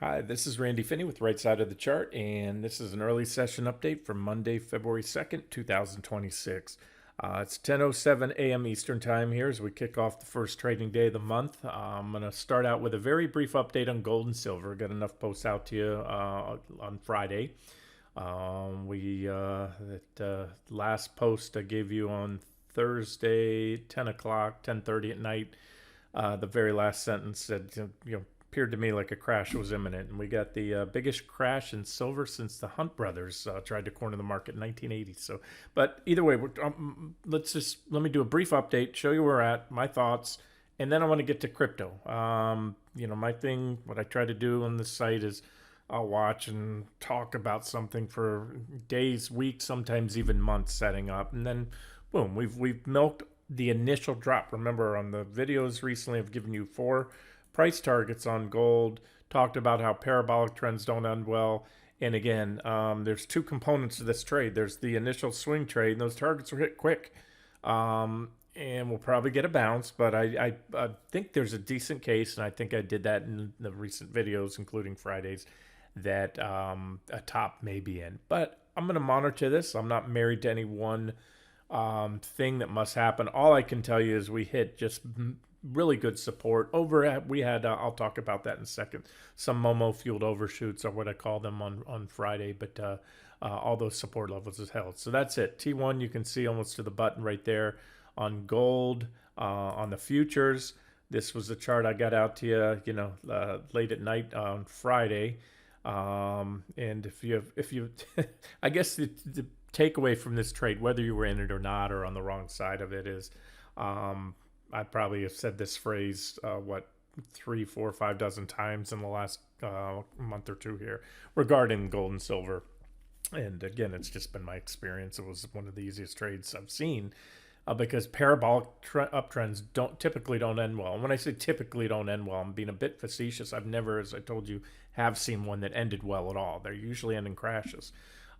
Hi, this is Randy Finney with Right Side of the Chart, and this is an early session update for Monday, February 2nd, 2026. It's 10:07 a.m. Eastern Time here as we kick off the first trading day of the month. I'm going to start out with a very brief update on gold and silver. Got enough posts out to you on Friday. That last post I gave you on Thursday, 10 o'clock, 10:30 at night. The very last sentence said, appeared to me like a crash was imminent, and we got the biggest crash in silver since the Hunt brothers tried to corner the market in 1980. So, but either way, let me do a brief update, show you where we're at, my thoughts, and then I want to get to crypto. My thing, what I try to do on this site is I'll watch and talk about something for days, weeks, sometimes even months setting up, and then boom, we've milked the initial drop. Remember on the videos recently, I've given you 4 price targets on gold, talked about how parabolic trends don't end well. And again, there's 2 components to this trade. There's the initial swing trade, and those targets were hit quick. And we'll probably get a bounce, but I think there's a decent case, and I think I did that in the recent videos, including Friday's, that a top may be in. But I'm going to monitor this. I'm not married to any one thing that must happen. All I can tell you is we hit just really good support over. We had I'll talk about that in a second. Some Momo fueled overshoots are what I call them on Friday, but all those support levels is held. So that's it. T1 you can see almost to the button right there on gold. On the futures, this was the chart I got out to you, late at night on Friday. And if you, I guess the takeaway from this trade, whether you were in it or not, or on the wrong side of it, is I probably have said this phrase, 3, 4, 5 dozen times in the last month or two here regarding gold and silver. And again, it's just been my experience. It was one of the easiest trades I've seen because parabolic uptrends typically don't end well. And when I say typically don't end well, I'm being a bit facetious. I've never, as I told you, have seen one that ended well at all. They're usually ending crashes.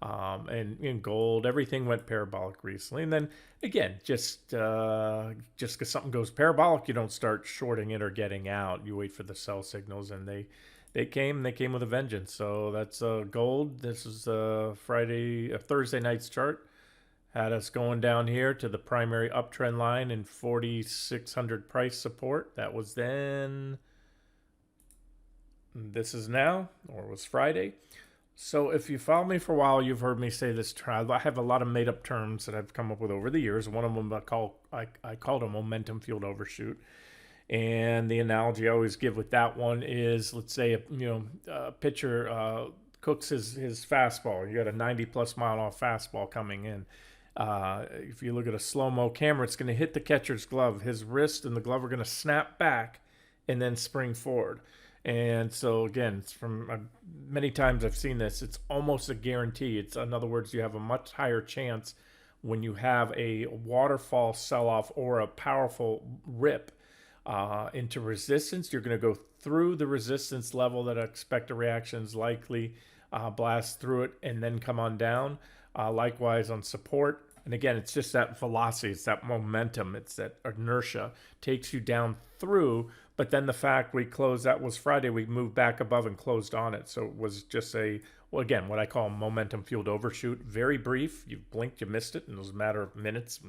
And in gold, everything went parabolic recently. And then again, just because something goes parabolic, you don't start shorting it or getting out. You wait for the sell signals, and they came with a vengeance. So that's gold. This is Thursday night's chart. Had us going down here to the primary uptrend line in 4,600 price support. That was then. This is now, or was Friday. So if you follow me for a while, you've heard me say this. I have a lot of made-up terms that I've come up with over the years. One of them I called a momentum fueled overshoot. And the analogy I always give with that one is, let's say a pitcher cooks his fastball. You got a 90+ mile an hour fastball coming in. If you look at a slow-mo camera, it's going to hit the catcher's glove. His wrist and the glove are going to snap back and then spring forward. And so again, it's from many times I've seen this. It's almost a guarantee. In other words, you have a much higher chance when you have a waterfall sell-off or a powerful rip into resistance. You're going to go through the resistance level that I expect a reaction is likely, blast through it, and then come on down. Likewise on support. And again, it's just that velocity, it's that momentum, it's that inertia takes you down through. But then the fact we closed, that was Friday, we moved back above and closed on it. So it was just what I call momentum fueled overshoot. Very brief. You blinked, you missed it. And it was a matter of minutes,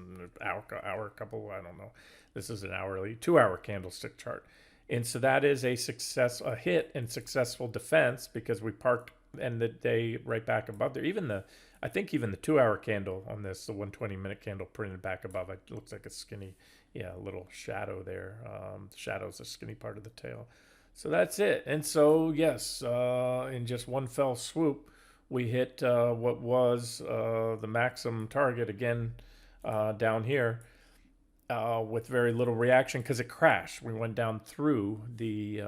hour, couple, I don't know. This is an hourly, 2-hour candlestick chart. And so that is a hit and successful defense because we parked and the day right back above there. I think even the 2-hour candle on this, the 120-minute candle printed back above, it looks like a skinny, little shadow there. The shadow's a skinny part of the tail. So that's it. And so, yes, in just one fell swoop, we hit what was the maximum target again down here with very little reaction because it crashed. We went down through the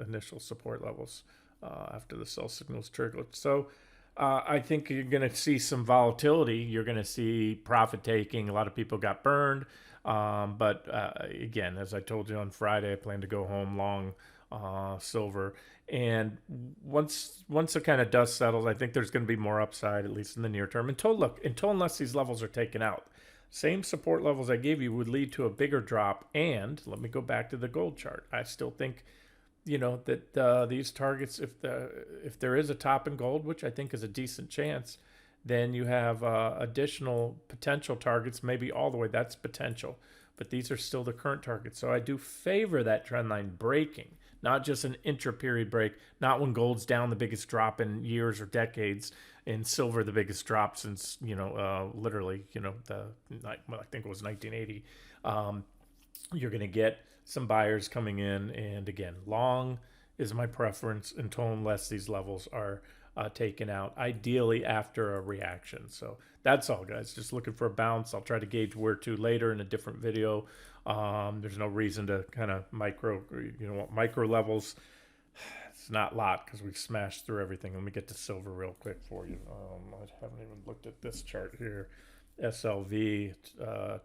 initial support levels after the sell signals triggered. So I think you're going to see some volatility. You're going to see profit taking. A lot of people got burned. But again, as I told you on Friday, I plan to go home long silver. And once the kind of dust settles, I think there's going to be more upside, at least in the near term. Until unless these levels are taken out. Same support levels I gave you would lead to a bigger drop. And let me go back to the gold chart. I still think that these targets, if there is a top in gold, which I think is a decent chance, then you have additional potential targets, maybe all the way. That's potential, but these are still the current targets. So I do favor that trend line breaking, not just an intra-period break, not when gold's down the biggest drop in years or decades, and silver the biggest drop since literally I think it was 1980. You're going to get some buyers coming in, and again, long is my preference unless these levels are taken out, ideally after a reaction. So that's all, guys. Just looking for a bounce. I'll try to gauge where to later in a different video. There's no reason to kind of micro levels. It's not a lot because we've smashed through everything. Let me get to silver real quick for you. I haven't even looked at this chart here. SLV,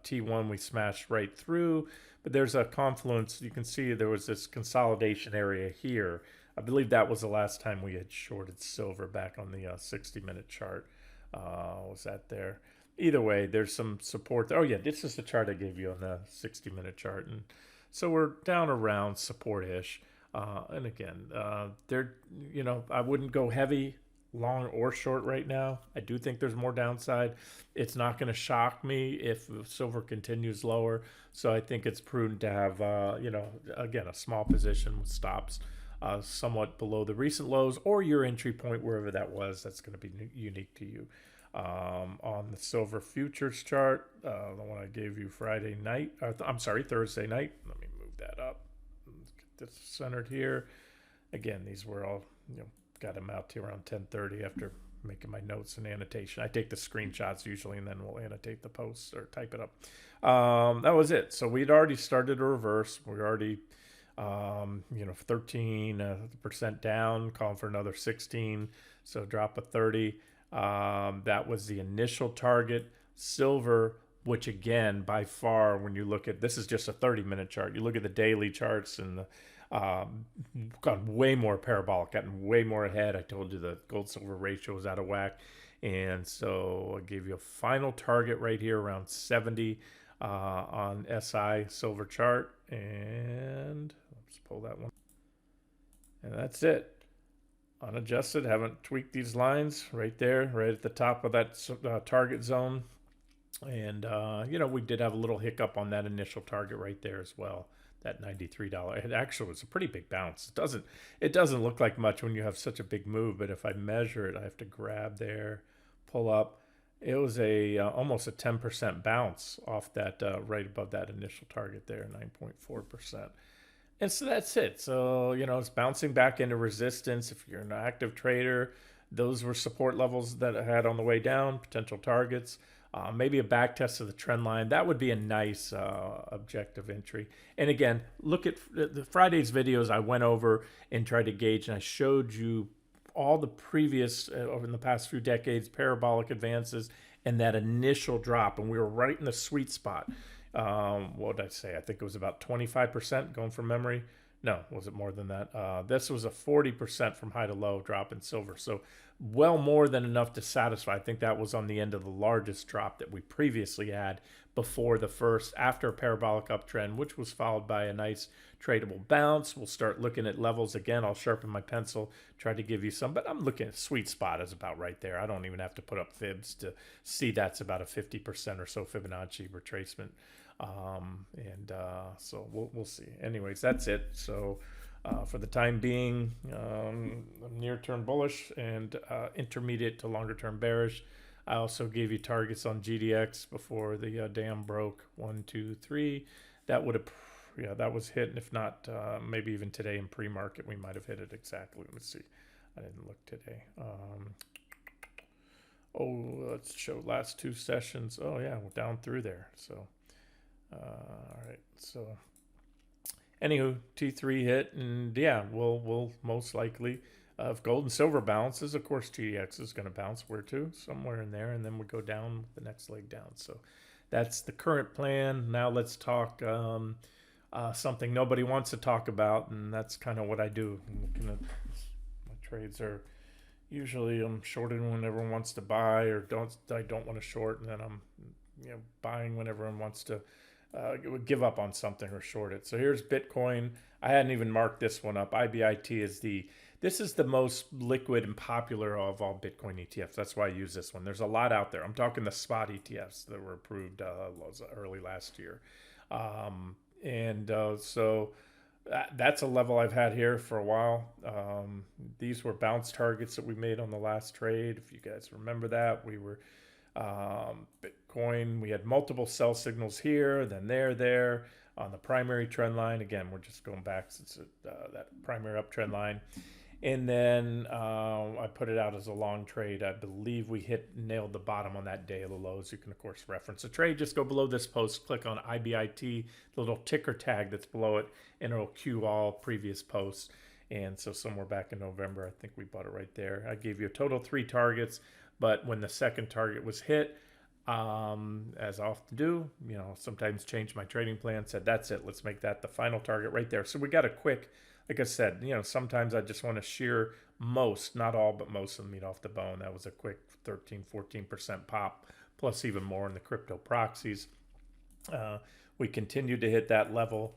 T1 we smashed right through, but there's a confluence. You can see there was this consolidation area here. I believe that was the last time we had shorted silver, back on the 60-minute chart. Was that there? Either way, there's some support there. Oh yeah, this is the chart I gave you on the 60-minute chart. And so we're down around support-ish. And again, I wouldn't go heavy long or short right now. I do think there's more downside. It's not going to shock me if silver continues lower. So I think it's prudent to have, again, a small position with stops somewhat below the recent lows or your entry point, wherever that was. That's going to be unique to you. On the silver futures chart, the one I gave you Thursday night. Let me move that up. Let's get this centered here. Again, these were all, got them out to around 10:30 after making my notes and annotation. I take the screenshots usually, and then we'll annotate the posts or type it up. That was it. So we'd already started a reverse. We're already, 13% down, calling for another 16. So drop of 30. That was the initial target. Silver, which again, by far, when you look at, this is just a 30-minute chart. You look at the daily charts and the gotten way more parabolic, gotten way more ahead. I told you the gold silver ratio was out of whack, and so I gave you a final target right here around 70 on SI silver chart, and let's pull that one, and that's it. Unadjusted, haven't tweaked these lines right there, right at the top of that target zone, and we did have a little hiccup on that initial target right there as well. That $93. It actually was a pretty big bounce. It doesn't look like much when you have such a big move, but if I measure it, I have to grab there, pull up. It was almost a 10% bounce off that right above that initial target there, 9.4%. And so that's it. So, it's bouncing back into resistance. If you're an active trader, those were support levels that I had on the way down, potential targets. Maybe a back test of the trend line. That would be a nice objective entry. And again, look at the Friday's videos. I went over and tried to gauge, and I showed you all the previous, over in the past few decades, parabolic advances and that initial drop. And we were right in the sweet spot. What did I say? I think it was about 25% going from memory. No, was it more than that? This was a 40% from high to low drop in silver. So well more than enough to satisfy. I think that was on the end of the largest drop that we previously had after a parabolic uptrend, which was followed by a nice tradable bounce. We'll start looking at levels again. I'll sharpen my pencil, try to give you some, but I'm looking at sweet spot is about right there. I don't even have to put up fibs to see that's about a 50% or so Fibonacci retracement. So we'll see. Anyways, that's it. So for the time being, near-term bullish and intermediate to longer-term bearish. I also gave you targets on GDX before the dam broke. 1, 2, 3. That would have, that was hit. And if not, maybe even today in pre-market, we might have hit it exactly. Let's see. I didn't look today. Let's show last two sessions. Oh yeah, we're down through there. So. All right, so anywho, T3 hit, and yeah, we'll most likely, if gold and silver bounces, of course GDX is going to bounce where to? Somewhere in there, and then we go down the next leg down. So that's the current plan. Now let's talk something nobody wants to talk about, and that's kind of what I do. I'm looking at my trades are usually I'm shorting when everyone wants to buy, or I don't want to short, and then I'm buying when everyone wants to give up on something or short it. So here's Bitcoin. I hadn't even marked this one up. IBIT is this is the most liquid and popular of all Bitcoin ETFs. That's why I use this one. There's a lot out there. I'm talking the spot ETFs that were approved early last year. So that's a level I've had here for a while. These were bounce targets that we made on the last trade. If you guys remember that, we were Bitcoin. We had multiple sell signals here, then there on the primary trend line. Again, we're just going back since that primary uptrend line. And then I put it out as a long trade. I believe we nailed the bottom on that day of the lows. You can, of course, reference the trade. Just go below this post, click on IBIT, the little ticker tag that's below it, and it'll queue all previous posts. And so somewhere back in November, I think we bought it right there. I gave you a total of 3 targets, but when the second target was hit, as I often do, sometimes change my trading plan, said, that's it. Let's make that the final target right there. So we got a quick, like I said, sometimes I just want to shear most, not all, but most of the meat off the bone. That was a quick 13-14% pop, plus even more in the crypto proxies. We continued to hit that level.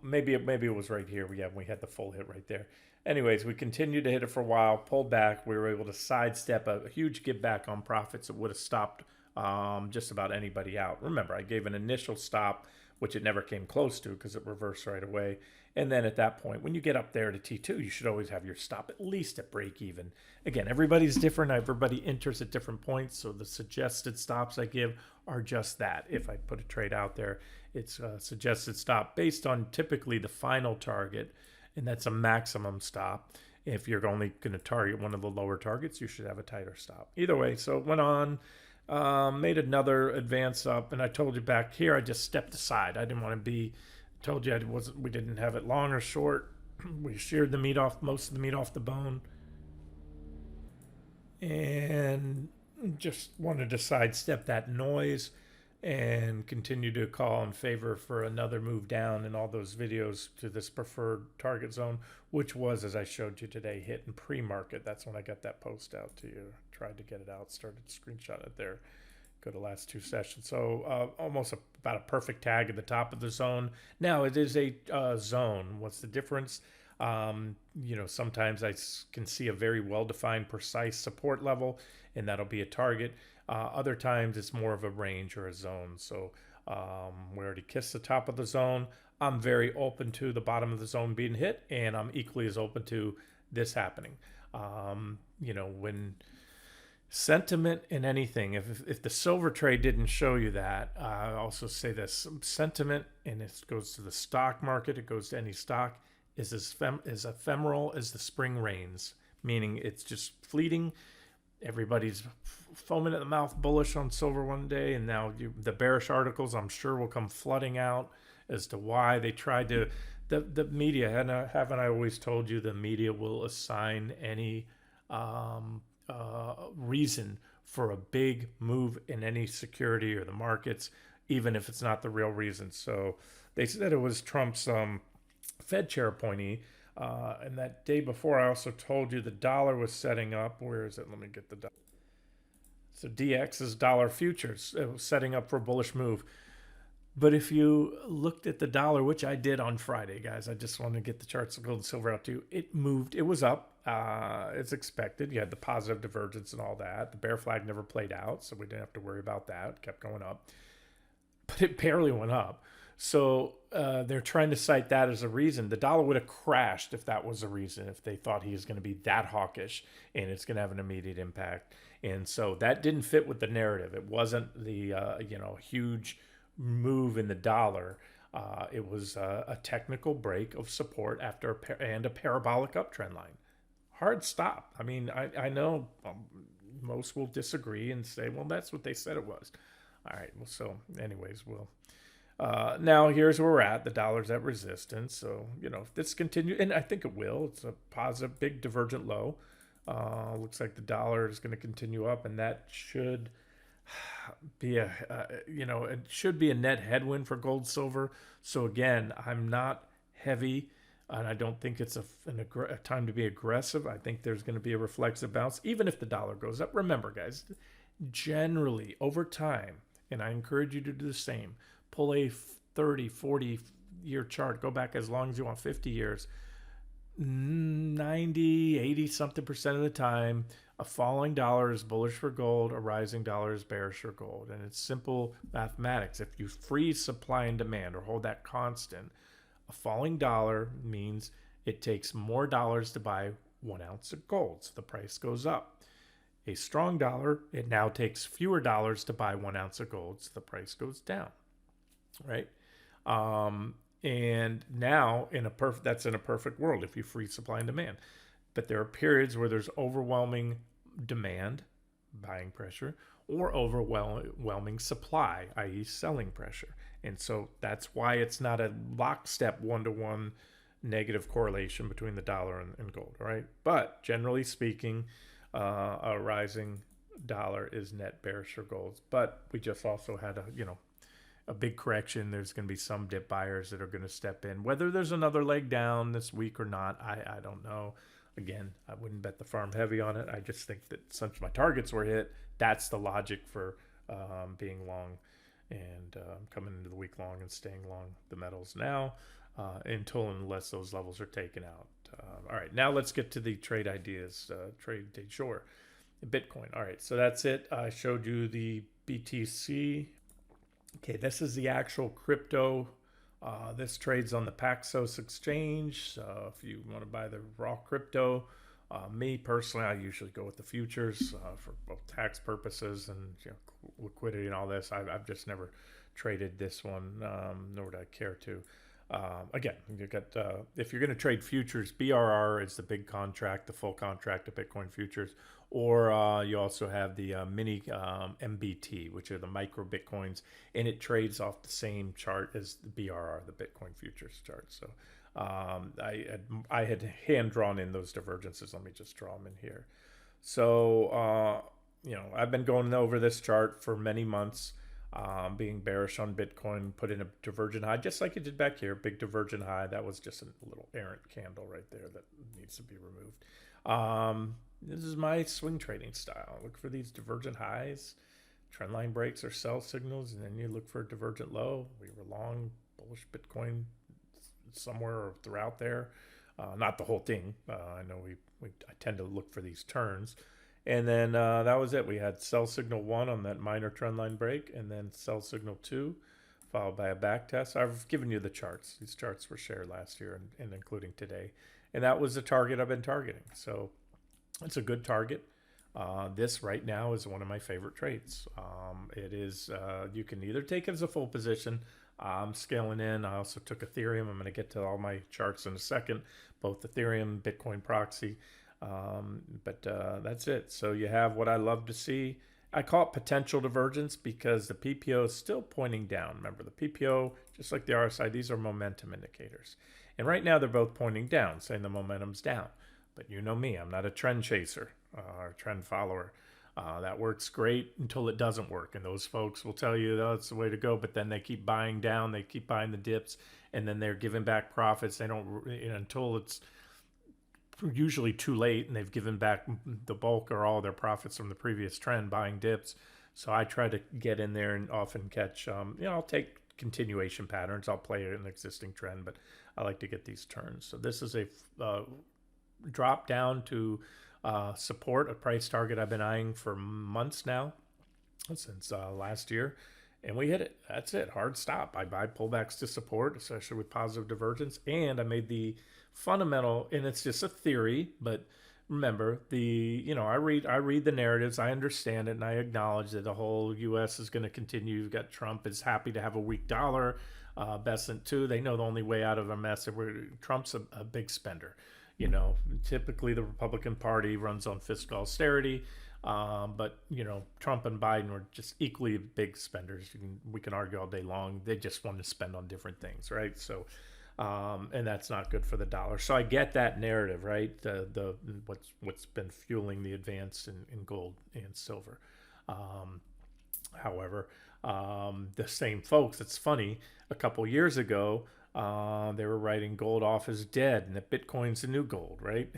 Maybe it was right here. We had the full hit right there. Anyways, we continued to hit it for a while, pulled back. We were able to sidestep a huge give back on profits that would have stopped just about anybody out. Remember, I gave an initial stop, which it never came close to because it reversed right away. And then at that point, when you get up there to T2, you should always have your stop at least at break even. Again, everybody's different. Everybody enters at different points. So the suggested stops I give are just that. If I put a trade out there, it's a suggested stop based on typically the final target, and that's a maximum stop. If you're only going to target one of the lower targets, you should have a tighter stop. Either way, so it went on. Made another advance up, and I told you back here I just stepped aside. I didn't want to be. Told you we didn't have it long or short. We sheared the meat off, most of the meat off the bone, and just wanted to sidestep that noise and continue to call in favor for another move down in all those videos to this preferred target zone, which was, as I showed you today, hit in pre-market. That's when I got that post out to you. Tried to get it out, started to screenshot it there. Go to the last 2 sessions. So almost about a perfect tag at the top of the zone. Now it is a zone. What's the difference? Sometimes I can see a very well-defined, precise support level, and that'll be a target. Other times it's more of a range or a zone. So we already kissed the top of the zone. I'm very open to the bottom of the zone being hit, and I'm equally as open to this happening. When sentiment in anything, if the silver trade didn't show you that, I also say this: sentiment, and it goes to the stock market, it goes to any stock, is as ephemeral as the spring rains, meaning it's just fleeting. Everybody's foaming at the mouth bullish on silver one day, and now the bearish articles, I'm sure, will come flooding out as to why they tried to. The media, haven't I always told you, the media will assign any reason for a big move in any security or the markets, even if it's not the real reason. So they said it was Trump's Fed chair appointee. And that day before, I also told you the dollar was setting up. Where is it? Let me get the dollar. So DX's dollar futures, it was setting up for a bullish move. But if you looked at the dollar, which I did on Friday, guys, I just wanted to get the charts of gold and silver out to you. It moved. It was up. It's expected. You had the positive divergence and all that. The bear flag never played out, so we didn't have to worry about that. It kept going up. But it barely went up. So they're trying to cite that as a reason. The dollar would have crashed if that was a reason, if they thought he was going to be that hawkish and it's going to have an immediate impact. And so that didn't fit with the narrative. It wasn't the huge move in the dollar. It was a technical break of support after a parabolic uptrend line. Hard stop. I mean, I know most will disagree and say, well, that's what they said it was. All right. Well, so anyways, now here's where we're at. The dollar's at resistance. So, if this continues, and I think it will, it's a positive, big divergent low. Looks like the dollar is going to continue up, and that should be it should be a net headwind for gold, silver. So again, I'm not heavy, and I don't think it's a time to be aggressive. I think there's going to be a reflexive bounce, even if the dollar goes up. Remember, guys, generally over time, and I encourage you to do the same, pull a 30, 40, year chart, go back as long as you want, 50 years, 90, 80 something percent of the time, a falling dollar is bullish for gold, a rising dollar is bearish for gold. And it's simple mathematics. If you freeze supply and demand or hold that constant, a falling dollar means it takes more dollars to buy 1 ounce of gold, so the price goes up. A strong dollar, it now takes fewer dollars to buy 1 ounce of gold, so the price goes down, right? And now that's in a perfect world if you freeze supply and demand. But there are periods where there's overwhelming demand, buying pressure, or overwhelming supply, i.e. selling pressure. And so that's why it's not a lockstep one-to-one negative correlation between the dollar and gold, all right? But generally speaking, a rising dollar is net bearish for gold. But we just also had a big correction. There's going to be some dip buyers that are going to step in. Whether there's another leg down this week or not, I don't know. Again, I wouldn't bet the farm heavy on it. I just think that since my targets were hit, that's the logic for being long and coming into the week long and staying long the metals now unless those levels are taken out. All right, now let's get to the trade ideas, trade de jour, Bitcoin. All right, so that's it. I showed you the BTC. Okay, this is the actual crypto. This trades on the Paxos exchange. So if you want to buy the raw crypto, me personally, I usually go with the futures for both tax purposes and liquidity and all this. I've just never traded this one, nor would I care to. Again, you got if you're going to trade futures, BRR is the big contract, the full contract of Bitcoin futures, or you also have the mini MBT, which are the micro Bitcoins, and it trades off the same chart as the BRR, the Bitcoin futures chart. So I had hand drawn in those divergences. Let me just draw them in here. So I've been going over this chart for many months. Being bearish on Bitcoin, put in a divergent high, just like it did back here, big divergent high. That was just a little errant candle right there that needs to be removed. This is my swing trading style. Look for these divergent highs, trendline breaks or sell signals, and then you look for a divergent low. We were long bullish Bitcoin somewhere or throughout there. Not the whole thing. I know I tend to look for these turns. And then that was it. We had sell signal 1 on that minor trendline break, and then sell signal 2, followed by a back test. I've given you the charts. These charts were shared last year and including today. And that was the target I've been targeting. So it's a good target. This right now is one of my favorite trades. It is, you can either take it as a full position. I'm scaling in. I also took Ethereum. I'm going to get to all my charts in a second, both Ethereum, Bitcoin proxy. But that's it. So you have what I love to see. I call it potential divergence because the PPO is still pointing down. Remember, the PPO, just like the RSI, these are momentum indicators. And right now they're both pointing down, saying the momentum's down. But you know me, I'm not a trend chaser or trend follower. That works great until it doesn't work. And those folks will tell you that's the way to go. But then they keep buying down, they keep buying the dips, and then they're giving back profits. They don't until it's usually too late and they've given back the bulk or all their profits from the previous trend buying dips. So I try to get in there and often catch, I'll take continuation patterns. I'll play an existing trend, but I like to get these turns. So this is a drop down to support, a price target I've been eyeing for months now, since last year. And we hit it. That's it. Hard stop. I buy pullbacks to support, especially with positive divergence. And I made the fundamental, and it's just a theory, but remember I read the narratives, I understand it, and I acknowledge that the whole U.S. is going to continue. You've got Trump is happy to have a weak dollar, Besant too. They know the only way out of a mess. Trump's a big spender. Typically the Republican Party runs on fiscal austerity, but Trump and Biden were just equally big spenders. We can argue all day long. They just want to spend on different things, right? So. And that's not good for the dollar. So I get that narrative, right? What's been fueling the advance in gold and silver. However, the same folks, it's funny, a couple years ago, they were writing gold off as dead and that Bitcoin's the new gold, right?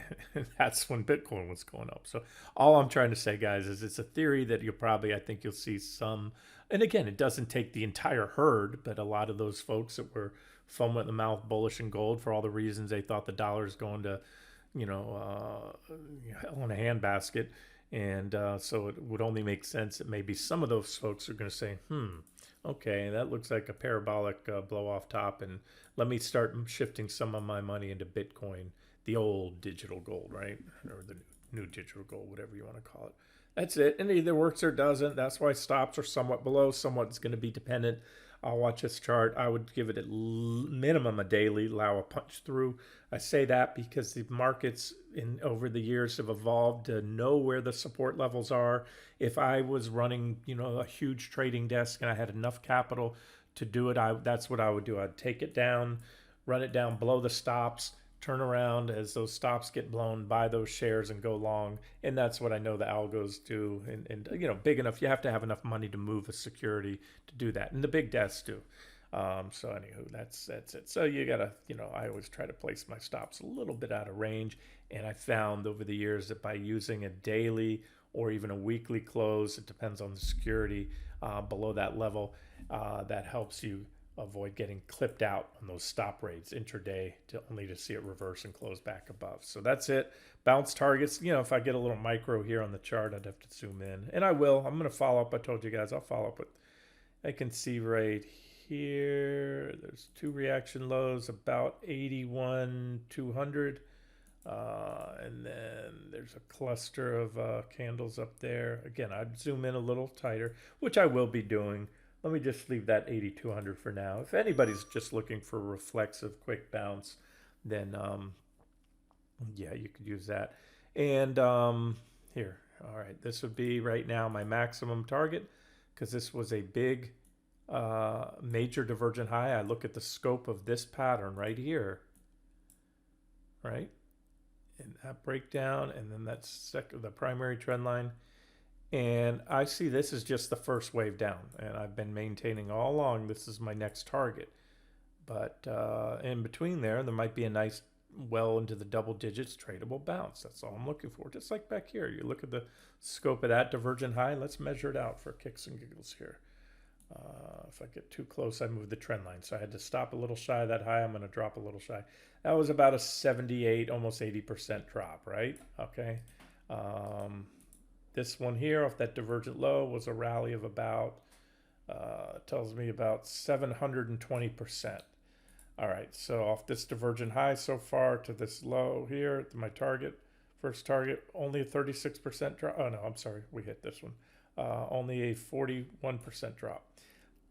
That's when Bitcoin was going up. So all I'm trying to say, guys, is it's a theory that I think you'll see some, and again, it doesn't take the entire herd, but a lot of those folks that were foam at the mouth, bullish in gold for all the reasons they thought the dollar is going to, hell in a handbasket. And so it would only make sense that maybe some of those folks are going to say, okay, that looks like a parabolic blow off top, and let me start shifting some of my money into Bitcoin, the old digital gold, right? Or the new digital gold, whatever you want to call it. That's it. And it either works or doesn't. That's why stops are somewhat below. Somewhat is going to be dependent. I'll watch this chart. I would give it at minimum a daily, allow a punch through. I say that because the markets over the years have evolved to know where the support levels are. If I was running, a huge trading desk and I had enough capital to do it, that's what I would do. I'd take it down, run it down below the stops, turn around as those stops get blown, buy those shares and go long. And that's what I know the algos do. And big enough, you have to have enough money to move a security to do that. And the big desks do. So anywho, that's it. So you gotta, I always try to place my stops a little bit out of range. And I found over the years that by using a daily or even a weekly close, it depends on the security, below that level, that helps you avoid getting clipped out on those stop rates intraday only to see it reverse and close back above. So that's it. Bounce targets. If I get a little micro here on the chart, I'd have to zoom in, and I will. I'm going to follow up. I told you guys I'll follow up with. I can see right here. There's two reaction lows about 81,200, and then there's a cluster of candles up there. Again, I'd zoom in a little tighter, which I will be doing. Let me just leave that 8,200 for now. If anybody's just looking for a reflexive quick bounce, then yeah, you could use that. And here, all right, this would be right now my maximum target because this was a big major divergent high. I look at the scope of this pattern right here, right? And that breakdown, and then that's the primary trend line. And I see this is just the first wave down, and I've been maintaining all along this is my next target. But in between there might be a nice, well into the double digits tradable bounce. That's all I'm looking for. Just like back here, you look at the scope of that divergent high. Let's measure it out for kicks and giggles here. If I get too close, I move the trend line. So I had to stop a little shy of that high. I'm going to drop a little shy. That was about a 78, almost 80% drop, right? Okay. This one here off that divergent low was a rally of about, tells me about 720%. All right, so off this divergent high so far to this low here, to my target, first target, only a 36% drop. Oh no, I'm sorry, we hit this one. Only a 41% drop.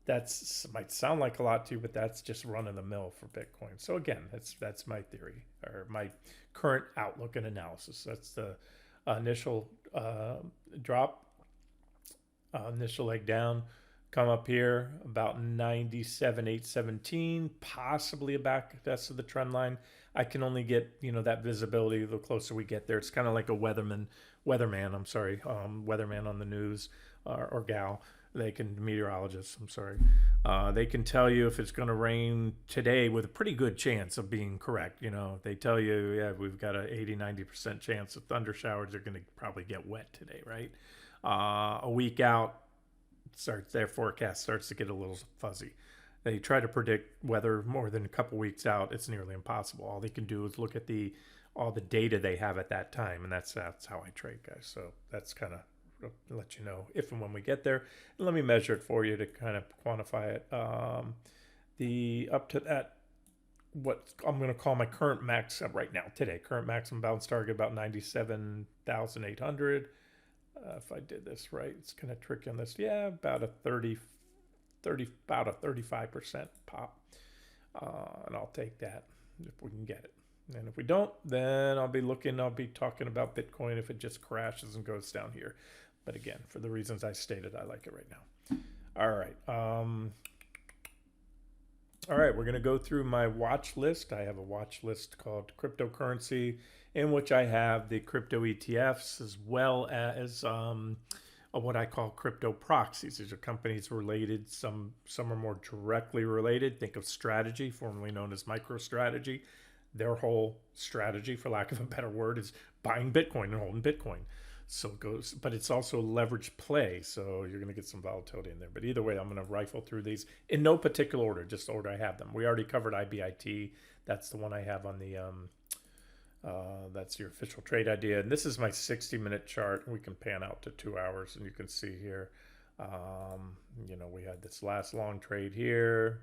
That's might sound like a lot to you, but that's just run of the mill for Bitcoin. So again, that's my theory or my current outlook and analysis. That's the initial drop, initial leg down, come up here about 97,817, possibly a back test of the trend line. I can only get that visibility the closer we get there. It's kind of like a weatherman on the news or gal. They can meteorologists. I'm sorry. They can tell you if it's going to rain today with a pretty good chance of being correct. They tell you, yeah, we've got a 80-90% chance of thunder showers are going to probably get wet today, right? A week out, their forecast starts to get a little fuzzy. They try to predict weather more than a couple weeks out. It's nearly impossible. All they can do is look at all the data they have at that time, and that's how I trade, guys. So that's kind of let you know if and when we get there. And let me measure it for you to kind of quantify it. The up to that, what I'm going to call my current max right now today, current maximum bounce target about 97,800. If I did this right, it's kind of tricky on this. Yeah, about a 35% pop. And I'll take that if we can get it. And if we don't, then I'll be talking about Bitcoin if it just crashes and goes down here. But again, for the reasons I stated, I like it right now. All right. All right, we're going to go through my watch list. I have a watch list called Cryptocurrency, in which I have the crypto ETFs as well as what I call crypto proxies. These are companies related. Some are more directly related. Think of Strategy, formerly known as MicroStrategy. Their whole strategy, for lack of a better word, is buying Bitcoin and holding Bitcoin. So it goes, but it's also leverage play, so you're going to get some volatility in there. But either way, I'm going to rifle through these in no particular order, just the order I have them. We already covered IBIT. That's the one I have on the that's your official trade idea. And this is my 60-minute chart. We can pan out to 2 hours, and you can see here, you know, we had this last long trade here.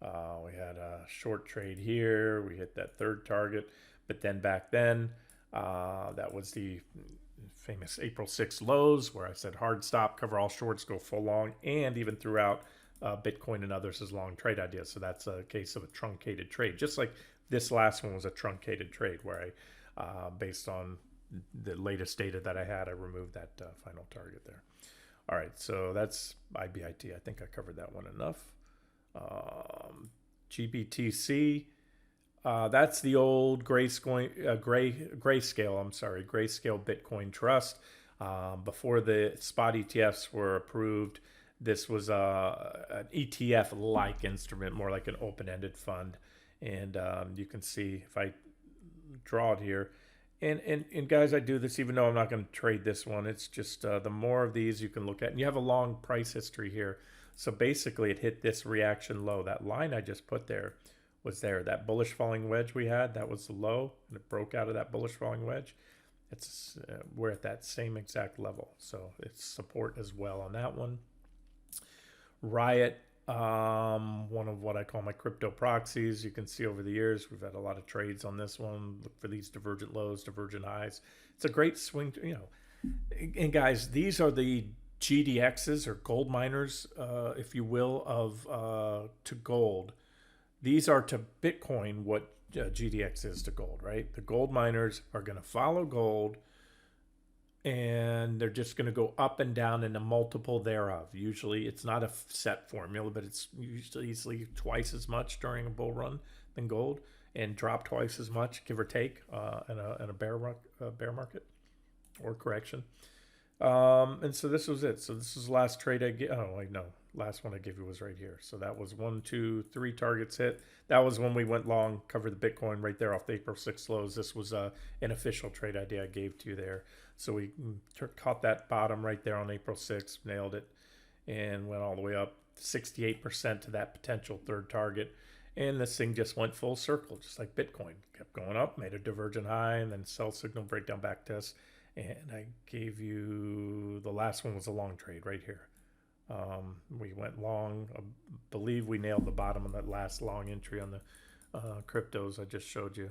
We had a short trade here. We hit that third target, but then back then, that was the famous April 6 lows where I said hard stop, cover all shorts, go full long, and even throughout Bitcoin and others as long trade ideas. So that's a case of a truncated trade, just like this last one was a truncated trade where I, based on the latest data that I had, I removed that final target there. All right, so that's IBIT. I think I covered that one enough. GBTC. That's the old grayscale Bitcoin Trust. Before the spot ETFs were approved, this was an ETF-like instrument, more like an open-ended fund. And you can see if I draw it here. And guys, I do this even though I'm not going to trade this one. It's just the more of these you can look at. And you have a long price history here. So basically it hit this reaction low. That line I just put there was there. That bullish falling wedge we had, that was the low. And it broke out of that bullish falling wedge. It's we're at that same exact level. So it's support as well on that one. Riot, one of what I call my crypto proxies. You can see over the years we've had a lot of trades on this one. Look for these divergent lows, divergent highs. It's a great swing, you know. And guys, these are the GDXs or gold miners, if you will, of to gold. These are to Bitcoin what GDX is to gold, right? The gold miners are going to follow gold, and they're just going to go up and down in a multiple thereof. Usually it's not a set formula, but it's usually easily twice as much during a bull run than gold, and drop twice as much, give or take, in a bear market or correction. And so this was it. So this is the last trade I get. Oh, wait, no. Last one I gave you was right here. So that was 1, 2, 3 targets hit. That was when we went long, covered the Bitcoin right there off the April 6 lows. This was an official trade idea I gave to you there. So we caught that bottom right there on April 6th, nailed it, and went all the way up 68% to that potential third target. And this thing just went full circle, just like Bitcoin. Kept going up, made a divergent high, and then sell signal breakdown back test. And I gave you, the last one was a long trade right here. We went long. I believe we nailed the bottom of that last long entry on the cryptos I just showed you.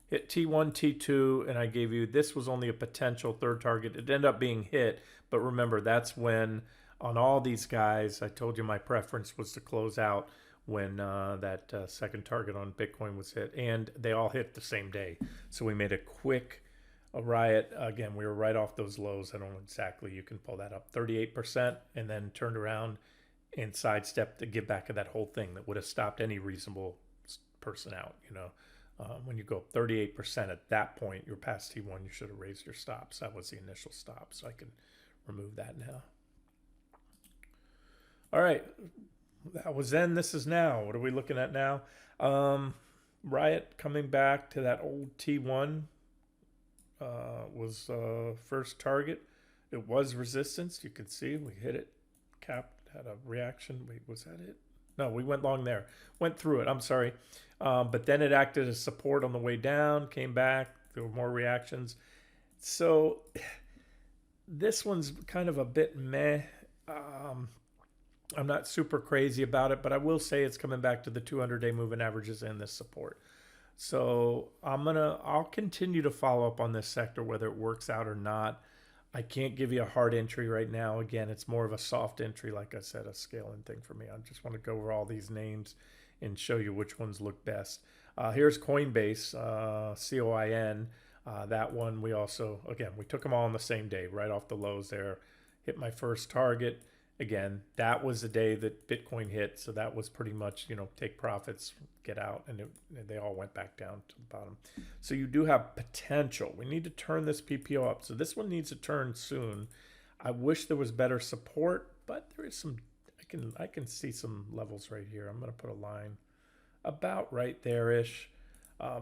Hit T1, T2, and I gave you, this was only a potential third target. It ended up being hit, but remember, that's when, on all these guys, I told you my preference was to close out when that second target on Bitcoin was hit, and they all hit the same day. So we made a quick Riot. Again, we were right off those lows. I don't know exactly, you can pull that up, 38%, and then turned around and sidestepped to give back to that whole thing that would have stopped any reasonable person out, you know. When you go 38% at that point, you're past T1, you should have raised your stops. That was the initial stop, so I can remove that now. All right, that was then, this is now. What are we looking at now? Riot coming back to that old T1 was first target. It was resistance. You can see we hit it, capped, had a reaction. Wait, was that it? No, we went long there. Went through it, I'm sorry. But then it acted as support on the way down, came back. There were more reactions. So this one's kind of a bit meh. I'm not super crazy about it, but I will say it's coming back to the 200-day moving averages and this support. So I'll continue to follow up on this sector, whether it works out or not. I can't give you a hard entry right now. Again, it's more of a soft entry, like I said, a scaling thing for me. I just want to go over all these names and show you which ones look best. Here's Coinbase, COIN. That one we also, again, we took them all on the same day, right off the lows there. Hit my first target. Again, that was the day that Bitcoin hit, so that was pretty much, you know, take profits, get out, and they all went back down to the bottom. So you do have potential. We need to turn this PPO up. So this one needs to turn soon. I wish there was better support, but there is some, I can see some levels right here. I'm going to put a line about right there-ish,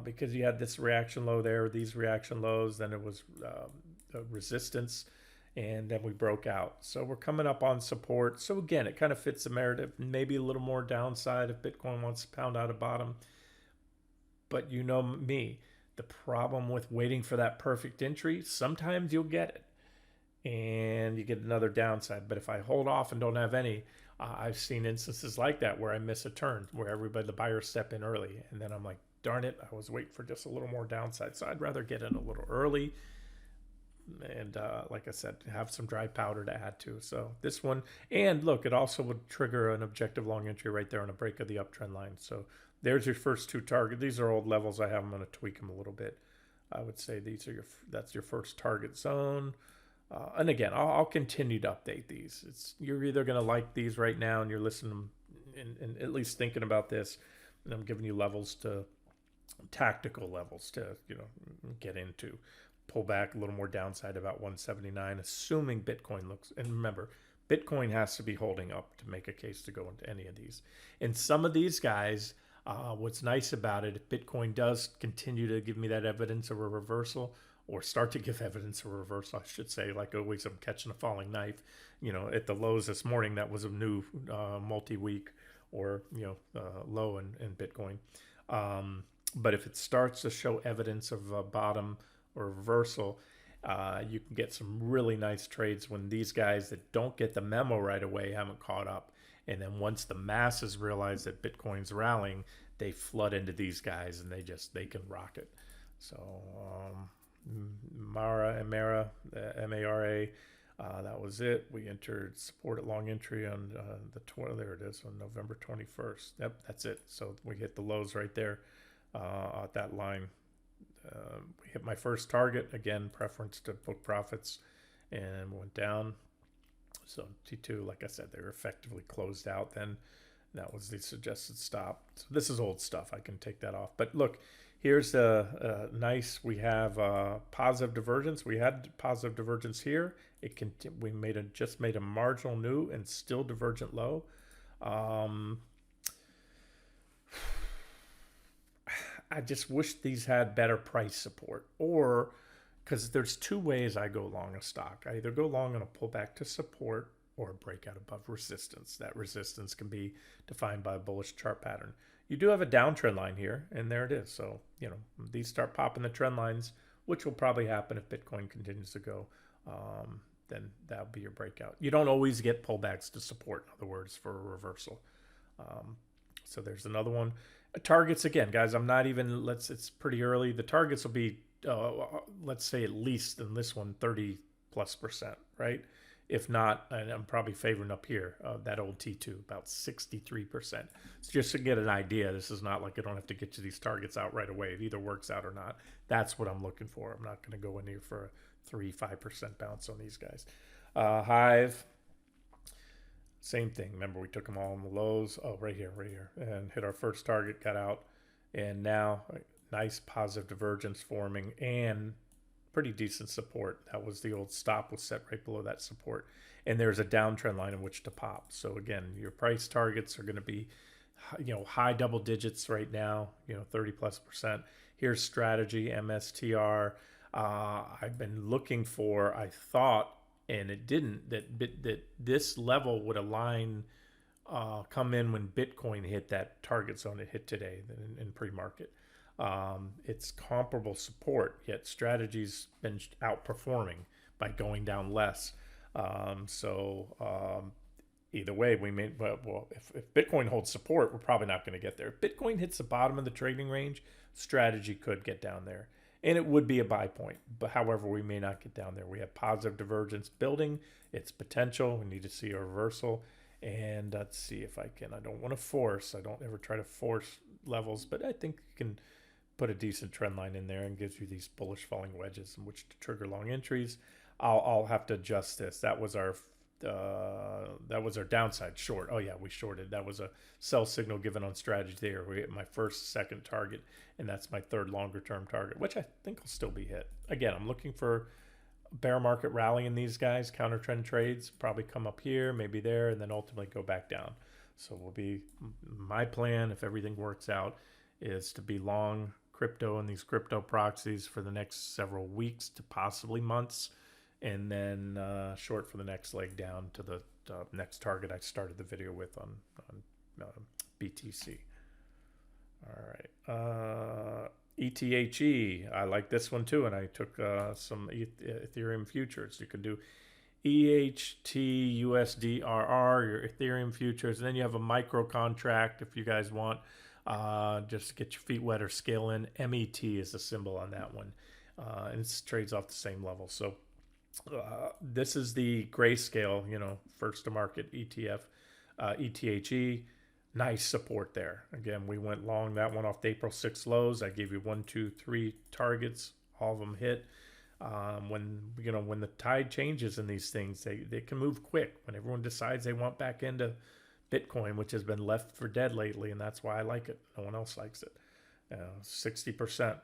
because you had this reaction low there, these reaction lows, then it was resistance, and then we broke out. So we're coming up on support. So again, it kind of fits the narrative. Maybe a little more downside if Bitcoin wants to pound out a bottom. But you know me, the problem with waiting for that perfect entry, sometimes you'll get it and you get another downside. But if I hold off and don't have any, I've seen instances like that where I miss a turn, where everybody, the buyers step in early. And then I'm like, darn it, I was waiting for just a little more downside. So I'd rather get in a little early. And like I said, have some dry powder to add to. So this one, and look, it also would trigger an objective long entry right there on a break of the uptrend line. So there's your first two targets. These are old levels I have. I'm going to tweak them a little bit. I would say that's your first target zone. And again, I'll continue to update these. You're either going to like these right now and you're listening and at least thinking about this, and I'm giving you levels to tactical levels to get into. Pull back a little more downside about 179, assuming Bitcoin looks, and remember, Bitcoin has to be holding up to make a case to go into any of these. And some of these guys, what's nice about it, if Bitcoin does continue to give me that evidence of a reversal, or start to give evidence of a reversal, I should say, like always, I'm catching a falling knife. At the lows this morning, that was a new multi-week or low in Bitcoin. But if it starts to show evidence of a bottom or reversal, you can get some really nice trades when these guys that don't get the memo right away haven't caught up. And then once the masses realize that Bitcoin's rallying, they flood into these guys and they can rock it. So Mara, M-A-R-A, that was it. We entered support at long entry on there it is, on November 21st. Yep, that's it. So we hit the lows right there at that line. We hit my first target, again, preference to book profits, and went down. So T2, like I said, they were effectively closed out then. That was the suggested stop. So this is old stuff. I can take that off. But look, here's the nice. We have positive divergence. We had positive divergence here. We just made a marginal new and still divergent low. I just wish these had better price support, or because there's two ways I go long a stock. I either go long on a pullback to support or a breakout above resistance. That resistance can be defined by a bullish chart pattern. You do have a downtrend line here, and there it is. So, these start popping the trend lines, which will probably happen if Bitcoin continues to go. Then that'll be your breakout. You don't always get pullbacks to support, in other words, for a reversal. So there's another one. Targets, again, guys, I'm not even, it's pretty early. The targets will be, let's say at least in this one, 30+%, right? If not, and I'm probably favoring up here, that old T2, about 63%. So just to get an idea, this is not like I don't have to get you these targets out right away. It either works out or not. That's what I'm looking for. I'm not going to go in here for a 3-5% bounce on these guys. Hive. Same thing. Remember, we took them all on the lows. Oh, right here, and hit our first target, got out, and now nice positive divergence forming and pretty decent support. That was the old stop was set right below that support, and there's a downtrend line in which to pop. So again, your price targets are going to be, high double digits right now. 30+%. Here's strategy MSTR. I've been looking for. I thought. And it didn't, that this level would align, come in when Bitcoin hit that target zone it hit today in pre-market. It's comparable support, yet strategy's been outperforming by going down less. Either way, if Bitcoin holds support, we're probably not going to get there. If Bitcoin hits the bottom of the trading range, strategy could get down there. And it would be a buy point, but however, we may not get down there. We have positive divergence building. It's potential. We need to see a reversal. And let's see if I don't want to force. I don't ever try to force levels, but I think you can put a decent trend line in there and gives you these bullish falling wedges in which to trigger long entries. I'll have to adjust this. That was our downside short. Oh yeah, we shorted. That was a sell signal given on strategy there. We hit my second target, and that's my third longer term target, which I think will still be hit. Again, I'm looking for bear market rally in these guys, counter trend trades, probably come up here, maybe there, and then ultimately go back down. So my plan, if everything works out, is to be long crypto and these crypto proxies for the next several weeks to possibly months, and then short for the next leg down to the next target I started the video with on BTC. All right. ETHE, I like this one too, and I took some Ethereum futures. You can do EHT, USDRR, your Ethereum futures, and then you have a micro contract if you guys want, just to get your feet wet or scale in. MET is the symbol on that one, and it trades off the same level. So this is the grayscale, first to market ETF, ETHE. Nice support there. Again, we went long that one off the April 6 lows. I gave you 1, 2, 3 targets. All of them hit. When the tide changes in these things, they can move quick. When everyone decides they want back into Bitcoin, which has been left for dead lately, and that's why I like it. No one else likes it. 60%.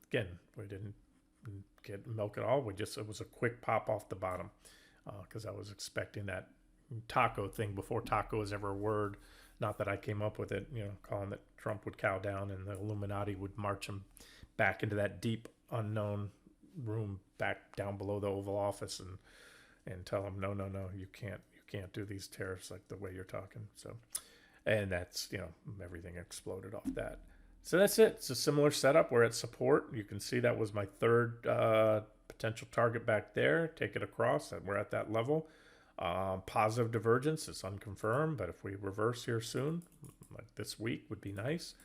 Again, we didn't get milk at all. It was a quick pop off the bottom because I was expecting that taco thing before taco was ever a word. Not that I came up with it, calling that Trump would cow down and the Illuminati would march him back into that deep unknown room back down below the Oval Office and tell him, no, you can't do these tariffs like the way you're talking. So, and that's, everything exploded off that. So that's it. It's a similar setup. We're at support. You can see that was my third potential target back there. Take it across, and we're at that level. Positive divergence is unconfirmed, but if we reverse here soon, like this week, would be nice.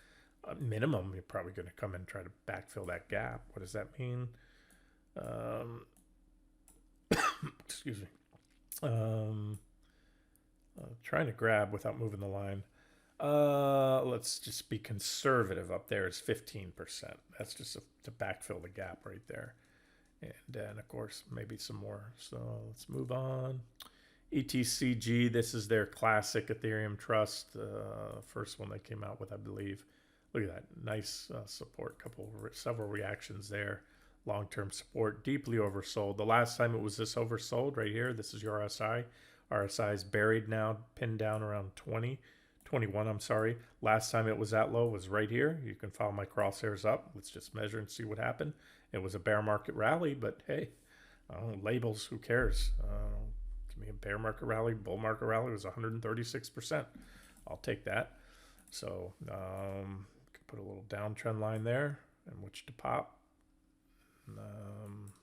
Minimum, you're probably going to come in and try to backfill that gap. What does that mean? Excuse me. Trying to grab without moving the line. Let's just be conservative. Up there is 15%. That's just to backfill the gap right there. And then, of course, maybe some more. So let's move on. ETCG, this is their classic Ethereum trust. First one they came out with, I believe. Look at that. Nice support. Several reactions there. Long-term support. Deeply oversold. The last time it was this oversold right here. This is your RSI. RSI is buried now, pinned down around 21, I'm sorry. Last time it was that low was right here. You can follow my crosshairs up. Let's just measure and see what happened. It was a bear market rally, but hey, labels, who cares? Give me a bear market rally, bull market rally was 136%. I'll take that. So put a little downtrend line there and which to pop.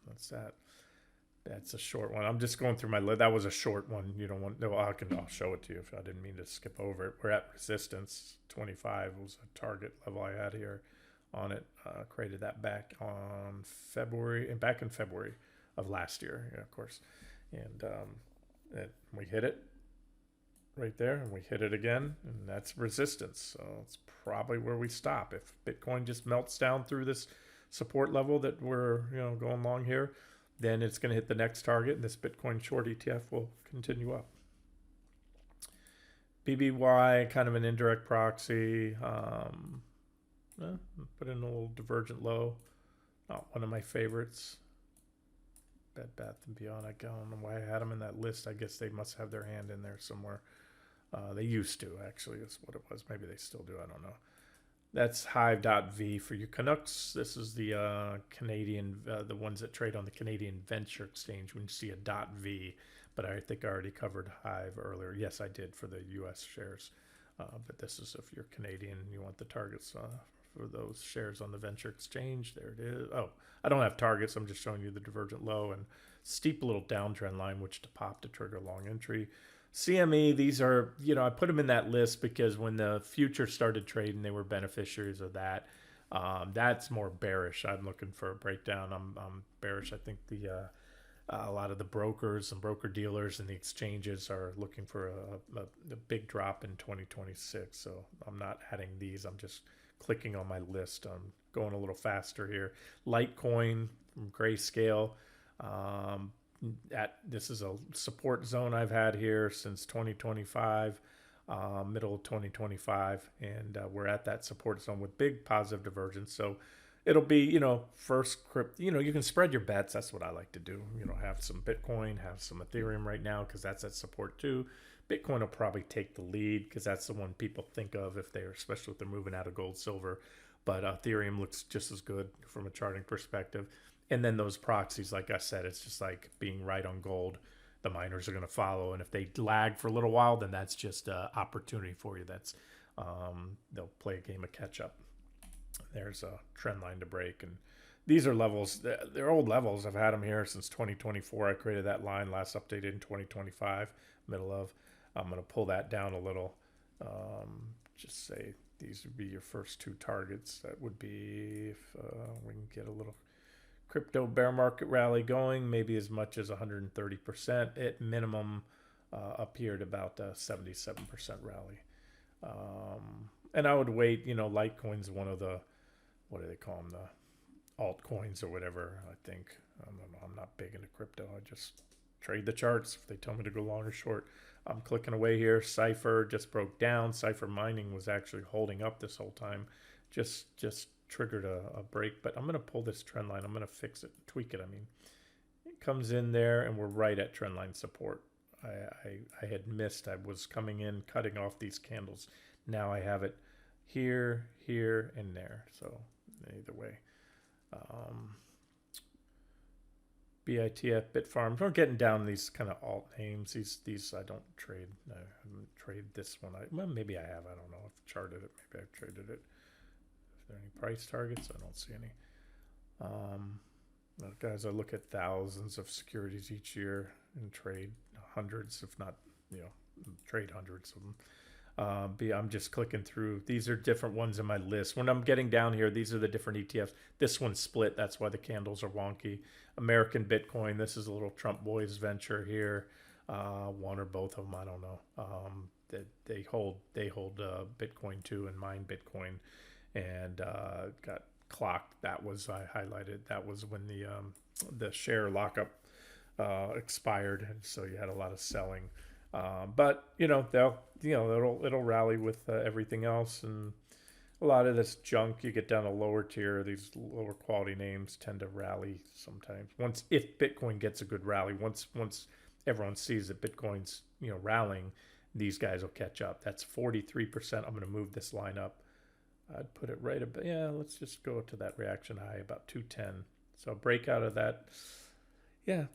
What's that? That's a short one. I'm just going through my list. That was a short one. You don't want, no, I'll show it to you if I didn't mean to skip over it. We're at resistance. 25 was a target level I had here on it. Created that back in February of last year, of course. And we hit it right there, and we hit it again, and that's resistance. So it's probably where we stop. If Bitcoin just melts down through this support level that we're going long here, then it's going to hit the next target, and this Bitcoin short ETF will continue up. BBY, kind of an indirect proxy. Put in a little divergent low. Not one of my favorites. Bed Bath & Beyond. I don't know why I had them in that list. I guess they must have their hand in there somewhere. They used to, actually, is what it was. Maybe they still do. I don't know. That's Hive.V for you Canucks. This is the Canadian, the ones that trade on the Canadian Venture Exchange when you see a .V. But I think I already covered Hive earlier. Yes, I did for the U.S. shares. But this is if you're Canadian and you want the targets for those shares on the Venture Exchange. There it is. Oh, I don't have targets. I'm just showing you the divergent low and steep little downtrend line, which to pop to trigger long entry. CME, these are, I put them in that list because when the future started trading, they were beneficiaries of that. That's more bearish. I'm looking for a breakdown. I'm bearish. I think a lot of the brokers and broker dealers and the exchanges are looking for a big drop in 2026. So I'm not adding these. I'm just clicking on my list. I'm going a little faster here. Litecoin from Grayscale. This is a support zone I've had here since 2025, middle of 2025, and we're at that support zone with big positive divergence. So it'll be, first crypto, you can spread your bets. That's what I like to do. Have some Bitcoin, have some Ethereum right now because that's at support too. Bitcoin will probably take the lead because that's the one people think of especially if they're moving out of gold, silver. but Ethereum looks just as good from a charting perspective. And then those proxies, like I said, it's just like being right on gold. The miners are going to follow, and if they lag for a little while, then that's just an opportunity for you. That's they'll play a game of catch up. There's a trend line to break, and these are levels. They're old levels. I've had them here since 2024. I created that line last updated in 2025, middle of. I'm going to pull that down a little. Just say these would be your first two targets. That would be if we can get a little crypto bear market rally going, maybe as much as 130% at minimum, up here at about 77% rally. And I would wait, Litecoin's one of the, what do they call them, the altcoins or whatever, I think. I don't know, I'm not big into crypto. I just trade the charts if they tell me to go long or short. I'm clicking away here. Cypher just broke down. Cypher mining was actually holding up this whole time. Just triggered a break, but I'm going to pull this trend line. I'm going to fix it, tweak it. I mean, it comes in there and we're right at trend line support. I had missed. I was coming in, cutting off these candles. Now I have it here, here, and there. So either way. BITF, Bitfarm. We're getting down these kind of alt names. These I don't trade. I haven't traded this one. Well, maybe I have. I don't know. I've charted it. Maybe I've traded it. Is there any price targets? I don't see any. Guys, I look at thousands of securities each year and trade hundreds, if not, trade hundreds of them. I'm just clicking through. These are different ones in my list. When I'm getting down here, these are the different ETFs. This one's split. That's why the candles are wonky. American Bitcoin. This is a little Trump boys venture here. One or both of them, I don't know. They hold Bitcoin too and mine Bitcoin, and got clocked. That was, I highlighted. That was when the share lockup expired, and so you had a lot of selling. But it'll rally with everything else, and a lot of this junk, you get down a lower tier, these lower quality names tend to rally sometimes. If Bitcoin gets a good rally, once everyone sees that Bitcoin's rallying, these guys will catch up. That's 43%. I'm going to move this line up. I'd put it right about, let's just go to that reaction high, about 210. So break out of that.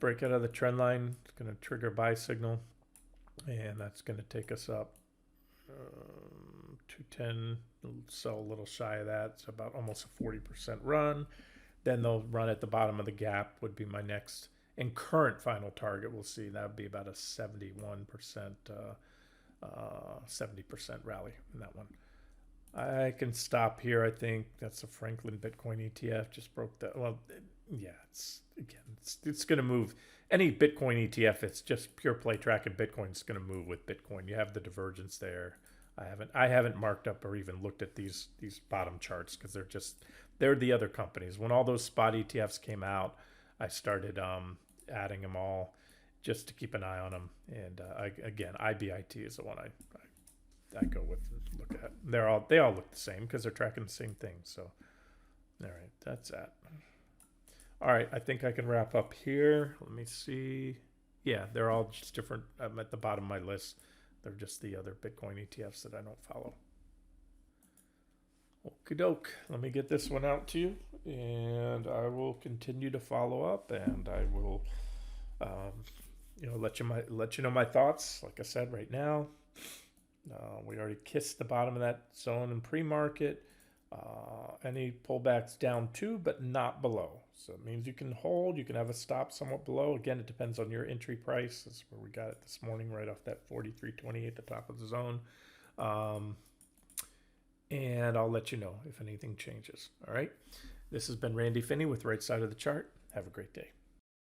Break out of the trend line. It's going to trigger buy signal. And that's going to take us up 210, so a little shy of that. It's about almost a 40% run. Then they'll run at the bottom of the gap would be my next and current final target. We'll see. That would be about a 71%, 70% rally in that one. I can stop here. I think that's a Franklin Bitcoin ETF. Just broke that. Well, it's going to move. Any Bitcoin ETF, it's just pure play tracking Bitcoin. It's going to move with Bitcoin. You have the divergence there. I haven't marked up or even looked at these bottom charts because they're the other companies. When all those spot ETFs came out, I started adding them all just to keep an eye on them. And IBIT is the one I go with and look at. They all look the same because they're tracking the same thing. So, all right, that's that. All right, I think I can wrap up here. Let me see. Yeah, they're all just different. I'm at the bottom of my list. They're just the other Bitcoin ETFs that I don't follow. Okie doke. Let me get this one out to you, and I will continue to follow up, and I will, let you know my thoughts. Like I said, right now, we already kissed the bottom of that zone in pre-market. Any pullbacks down to, but not below. So it means you can hold, you can have a stop somewhat below. Again, it depends on your entry price. That's where we got it this morning, right off that 43.20 at the top of the zone. And I'll let you know if anything changes. All right. This has been Randy Finney with Right Side of the Chart. Have a great day.